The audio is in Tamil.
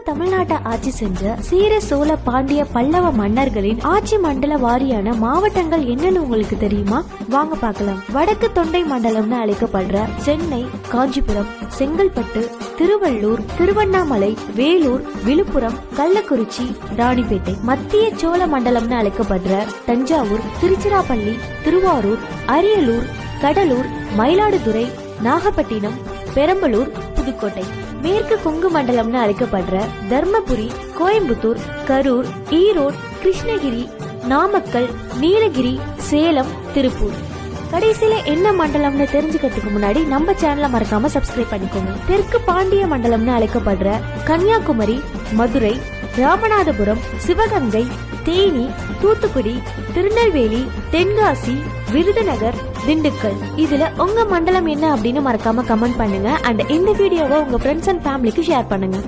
தமிழ்நாட்டை ஆட்சி செஞ்ச சேர சோழ பாண்டிய பல்லவ மன்னர்களின் ஆட்சி மண்டல வாரியான மாவட்டங்கள் என்னன்னு உங்களுக்கு தெரியுமா? வாங்க பார்க்கலாம். வடக்கு தொண்டை மண்டலம்னு அழைக்கப்படுற சென்னை, காஞ்சிபுரம், செங்கல்பட்டு, திருவள்ளூர், திருவண்ணாமலை, வேலூர், விழுப்புரம், கள்ளக்குறிச்சி, ராணிப்பேட்டை. மத்திய சோழ மண்டலம்னு அழைக்கப்படுற தஞ்சாவூர், திருச்சிராப்பள்ளி, திருவாரூர், அரியலூர், கடலூர், மயிலாடுதுறை, நாகப்பட்டினம், பெரம்பலூர், புதுக்கோட்டை. மேற்கு கொங்கு மண்டலம்னு அழைக்கப்படுற தர்மபுரி, கோயம்புத்தூர், கரூர், ஈரோடு, கிருஷ்ணகிரி, நாமக்கல், நீலகிரி, சேலம், திருப்பூர். கடைசியில என்ன மண்டலம்னு தெரிஞ்சுக்கிறதுக்கு முன்னாடி நம்ம சேனலை மறக்காம சப்ஸ்கிரைப் பண்ணிக்கோங்க. தெற்கு பாண்டிய மண்டலம்னு அழைக்கப்படுற கன்னியாகுமரி, மதுரை, ராமநாதபுரம், சிவகங்கை, தேனி, தூத்துக்குடி, திருநெல்வேலி, தென்காசி, விருதுநகர், திண்டுக்கல். இதுல உங்க மண்டலம் என்ன அப்படின்னு மறக்காம கமெண்ட் பண்ணுங்க. அண்ட் இந்த வீடியோவை உங்க ஃப்ரெண்ட்ஸ் அண்ட் ஃபேமிலிக்கு ஷேர் பண்ணுங்க.